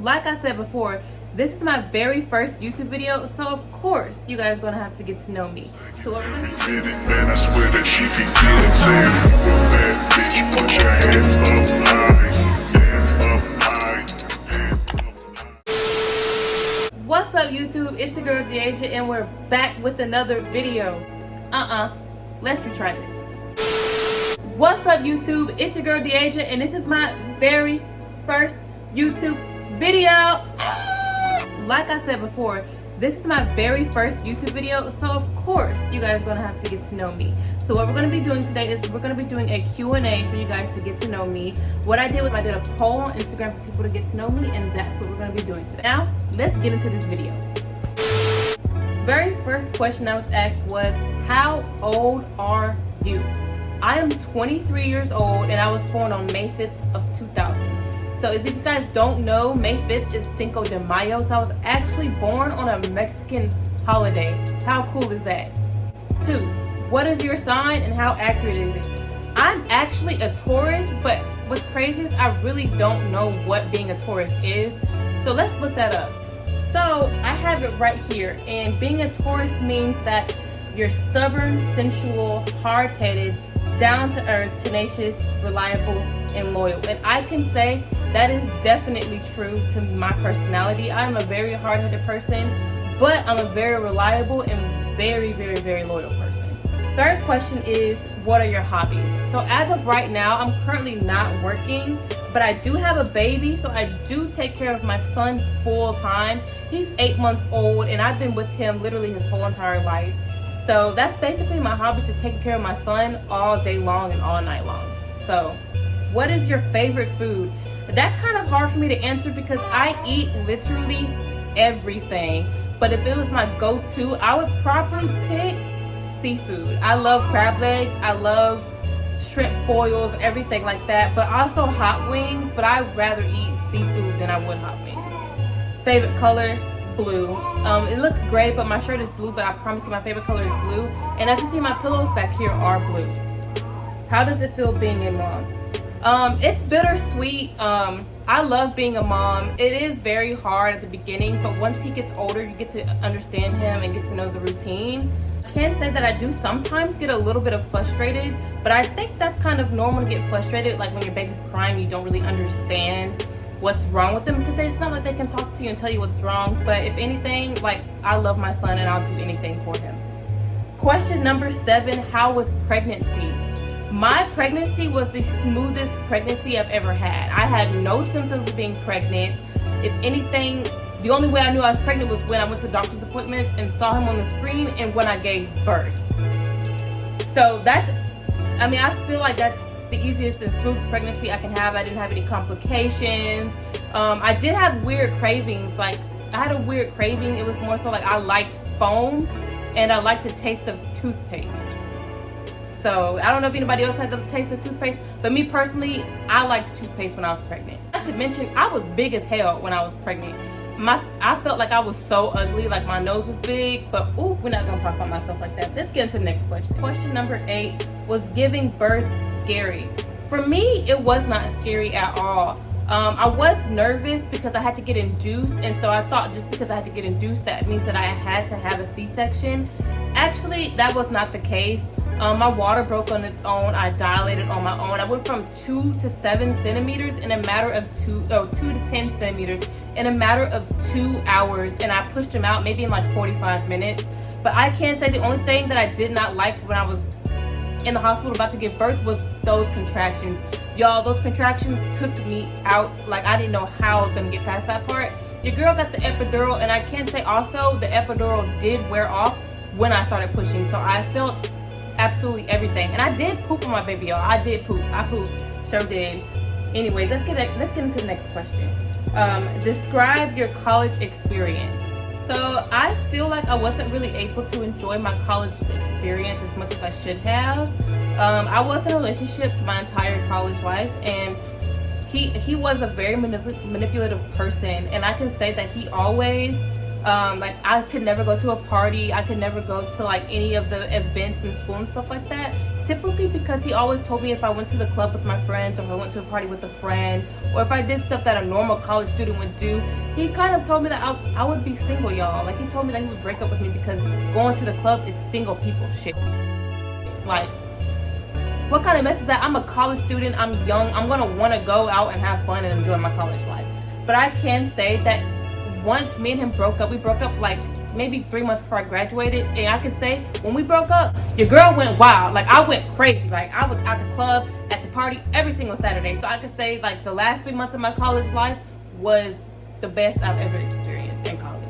like I said before, this is my very first YouTube video, so of course you guys are gonna have to get to know me. So what we're gonna do, man, I swear that she can get it. Say that bitch, put your hands up high, hands up high. what's up YouTube? It's your girl Deasia and we're back with another video. Let's retry this. What's up YouTube? It's your girl Deasia and this is my very first YouTube video. Like I said before, this is my very first YouTube video, so of course you guys are gonna have to get to know me. So what we're gonna be doing today is we're gonna be doing a Q&A for you guys to get to know me. What I did was I did a poll on Instagram for people to get to know me, and that's what we're gonna be doing today. Now, let's get into this video. Very first question I was asked was, how old are you? I am 23 years old and I was born on May 5th of 2000. So if you guys don't know, May 5th is Cinco de Mayo. So I was actually born on a Mexican holiday. How cool is that? 2, what is your sign and how accurate is it? I'm actually a Taurus, but what's crazy is I really don't know what being a Taurus is. So let's look that up. So I have it right here, and being a Taurus means that you're stubborn, sensual, hard-headed, down-to-earth, tenacious, reliable, and loyal. And I can say that is definitely true to my personality. I'm a very hard-headed person, but I'm a very reliable and very, very, very loyal person. Third question is, what are your hobbies? So as of right now, I'm currently not working, but I do have a baby, so I do take care of my son full time. He's 8 months old, and I've been with him literally his whole entire life. So that's basically my hobby, is taking care of my son all day long and all night long. So what is your favorite food? That's kind of hard for me to answer because I eat literally everything. But if it was my go-to, I would probably pick seafood. I love crab legs, I love shrimp boils and everything like that, but also hot wings, but I'd rather eat seafood than I would hot wings. Favorite color? Blue. It looks gray, but my shirt is blue, but I promise you my favorite color is blue. And as you see, my pillows back here are blue. How does it feel being a mom? It's bittersweet. I love being a mom. It is very hard at the beginning, but once he gets older, you get to understand him and get to know the routine. I can say that I do sometimes get a little bit of frustrated, but I think that's kind of normal to get frustrated. Like when your baby's crying, you don't really understand what's wrong with them because it's not like they can talk to you and tell you what's wrong. But if anything, like, I love my son and I'll do anything for him. Question number 7, how was pregnancy? My pregnancy was the smoothest pregnancy I've ever had. I had no symptoms of being pregnant. If anything, the only way I knew I was pregnant was when I went to doctor's appointments and saw him on the screen and when I gave birth. So that's, I mean, I feel like that's the easiest and smoothest pregnancy I can have. I didn't have any complications. I did have weird cravings. Like, I had a weird craving. It was more so like I liked foam and I liked the taste of toothpaste. So I don't know if anybody else had the taste of toothpaste, but me personally, I liked toothpaste when I was pregnant. Not to mention, I was big as hell when I was pregnant. I felt like I was so ugly, like my nose was big, but ooh, we're not gonna talk about myself like that. Let's get into the next question. Question number 8, was giving birth scary? For me, it was not scary at all. I was nervous because I had to get induced, and so I thought just because I had to get induced, that means that I had to have a C-section. Actually, that was not the case. My water broke on its own. I dilated on my own. I went from 2 to 7 centimeters in a matter of 2 to 10 centimeters in a matter of 2 hours, and I pushed him out maybe in like 45 minutes. But I can say the only thing that I did not like when I was in the hospital about to give birth was those contractions. Y'all, those contractions took me out. Like, I didn't know how I was gonna get past that part. Your girl got the epidural, and I can say also the epidural did wear off when I started pushing. So I felt absolutely everything, and I did poop on my baby, y'all. I did poop. I pooped, sure did. Anyways, let's get into the next question. Describe your college experience. So I feel like I wasn't really able to enjoy my college experience as much as I should have. I was in a relationship my entire college life, and he was a very manipulative person, and I can say that he always like, I could never go to a party, I could never go to like any of the events in school and stuff like that. typically because he always told me if I went to the club with my friends, or if I went to a party with a friend, or if I did stuff that a normal college student would do, he kind of told me that I would be single, y'all. Like, he told me that he would break up with me because going to the club is single people shit. Like, what kind of mess is that? I'm a college student, I'm young, I'm gonna want to go out and have fun and enjoy my college life. But I can say that once me and him broke up, we broke up like maybe 3 months before I graduated, and I can say when we broke up, your girl went wild. Like, I went crazy. Like, I was at the club, at the party every single Saturday. So I could say like the last 3 months of my college life was the best I've ever experienced in college.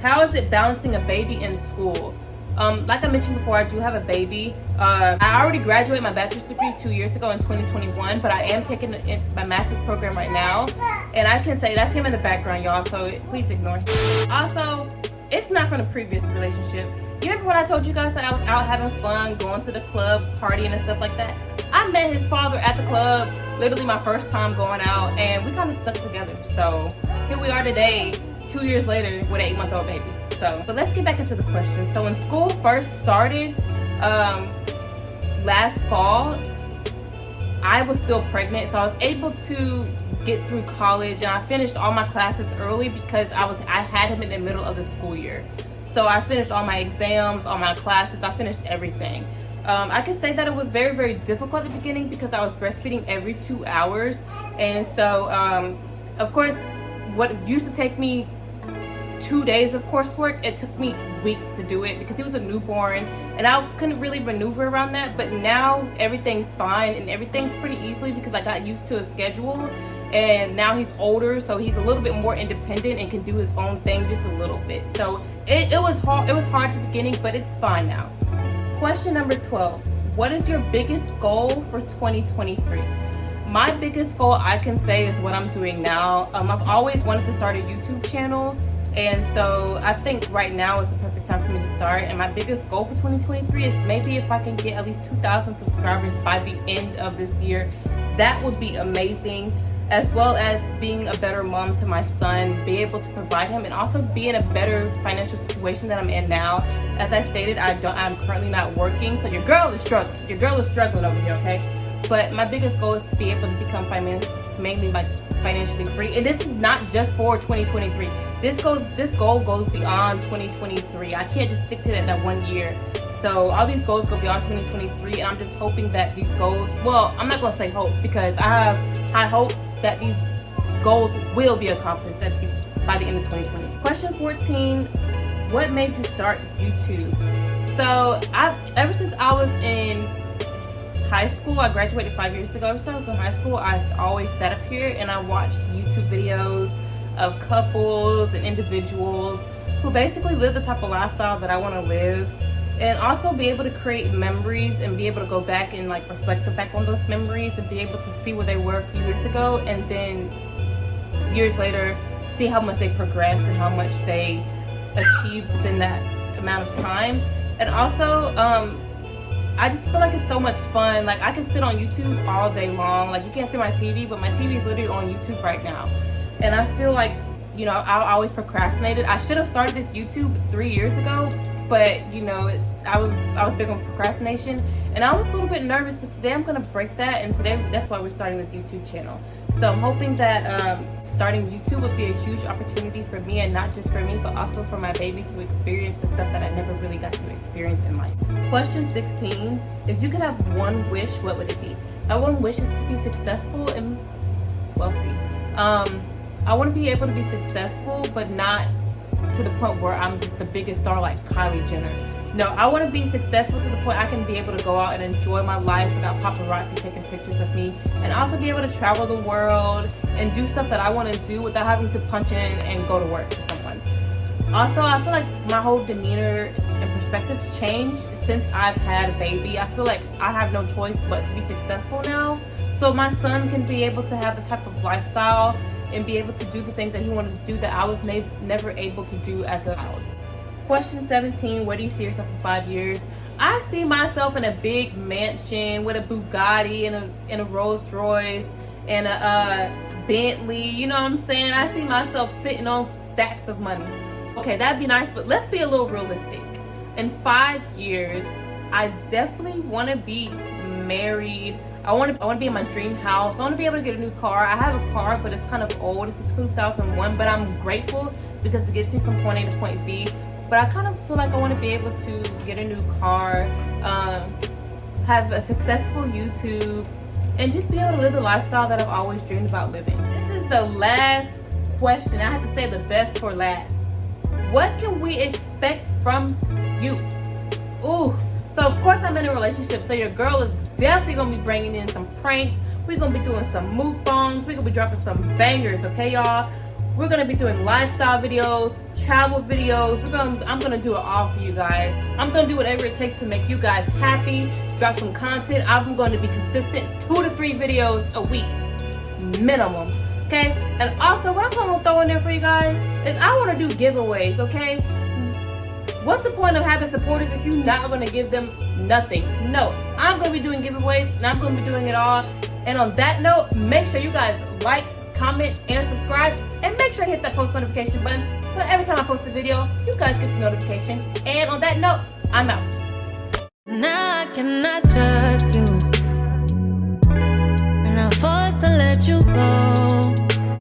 How is it balancing a baby in school? Like I mentioned before, I do have a baby. I already graduated my bachelor's degree 2 years ago in 2021, but I am taking my master's program right now. And I can say that's him in the background, y'all, so please ignore him. Also, it's not from the previous relationship. You remember when I told you guys that I was out having fun, going to the club, partying and stuff like that? I met his father at the club, literally my first time going out, and we kind of stuck together. So here we are today, 2 years later, with an 8-month-old baby. But let's get back into the question. So when school first started last fall, I was still pregnant, so I was able to get through college, and I finished all my classes early because I had him in the middle of the school year. So I finished all my exams, all my classes, I finished everything. I can say that it was very, very difficult at the beginning because I was breastfeeding every 2 hours, and so of course what used to take me 2 days of coursework, it took me weeks to do it because he was a newborn and I couldn't really maneuver around that. But now everything's fine and everything's pretty easily because I got used to a schedule, and now he's older, so he's a little bit more independent and can do his own thing just a little bit. So it was hard at the beginning, but it's fine now. Question number 12. What is your biggest goal for 2023? My biggest goal, I can say, is what I'm doing now. I've always wanted to start a YouTube channel, and so I think right now is the perfect time for me to start. And my biggest goal for 2023 is maybe if I can get at least 2,000 subscribers by the end of this year, that would be amazing. As well as being a better mom to my son, be able to provide him, and also be in a better financial situation that I'm in now. As I stated, I'm currently not working, so your girl is struggling. Your girl is struggling over here, okay? But my biggest goal is to be able to become mainly like financially free. And this is not just for 2023. This goal goes beyond 2023. I can't just stick to that 1 year. So all these goals go beyond 2023, and I'm just hoping that these goals, well, I'm not gonna say hope because I have high hope that these goals will be accomplished by the end of 2020. Question 14, what made you start YouTube? So ever since I was in high school, I graduated 5 years ago. Ever since I was in high school, I always sat up here and I watched YouTube videos of couples and individuals who basically live the type of lifestyle that I want to live, and also be able to create memories and be able to go back and like reflect back on those memories and be able to see where they were a few years ago, and then years later see how much they progressed and how much they achieved within that amount of time. And also I just feel like it's so much fun. Like, I can sit on YouTube all day long. Like, you can't see my TV, but my TV is literally on YouTube right now. And I feel like, you know, I always procrastinated. I should have started this YouTube 3 years ago, but you know, I was big on procrastination, and I was a little bit nervous. But today I'm gonna break that, and today that's why we're starting this YouTube channel. So I'm hoping that starting YouTube would be a huge opportunity for me, and not just for me, but also for my baby to experience the stuff that I never really got to experience in life. Question 16: if you could have one wish, what would it be? My one wish is to be successful and wealthy. I want to be able to be successful, but not to the point where I'm just the biggest star like Kylie Jenner. No, I want to be successful to the point I can be able to go out and enjoy my life without paparazzi taking pictures of me, and also be able to travel the world and do stuff that I want to do without having to punch in and go to work for someone. Also, I feel like my whole demeanor and perspectives changed since I've had a baby. I feel like I have no choice but to be successful now, so my son can be able to have the type of lifestyle and be able to do the things that he wanted to do that I was never able to do as a child. Question 17, where do you see yourself in 5 years? I see myself in a big mansion with a Bugatti and a Rolls Royce and a Bentley, you know what I'm saying? I see myself sitting on stacks of money. Okay, that'd be nice, but let's be a little realistic. In 5 years, I definitely want to be married. I want to be in my dream house. I want to be able to get a new car. I have a car, but it's kind of old. It's a 2001, but I'm grateful because it gets me from point A to point B. But I kind of feel like I want to be able to get a new car, have a successful YouTube, and just be able to live the lifestyle that I've always dreamed about living. This is the last question. I have to say the best for last. What can we expect from you? Ooh, so of course I'm in a relationship, so your girl is definitely going to be bringing in some pranks. We're going to be doing some mukbangs. We're going to be dropping some bangers, okay, y'all? We're going to be doing lifestyle videos, travel videos. I'm going to do it all for you guys. I'm going to do whatever it takes to make you guys happy, drop some content. I'm going to be consistent, 2 to 3 videos a week, minimum, okay? And also, what I'm going to throw in there for you guys is I want to do giveaways, okay? What's the point of having supporters if you're not going to give them nothing? No, I'm going to be doing giveaways, and I'm going to be doing it all. And on that note, make sure you guys like, comment, and subscribe, and make sure you hit that post notification button so every time I post a video, you guys get the notification. And on that note, I'm out. Now I cannot trust you, and I'm forced to let you go.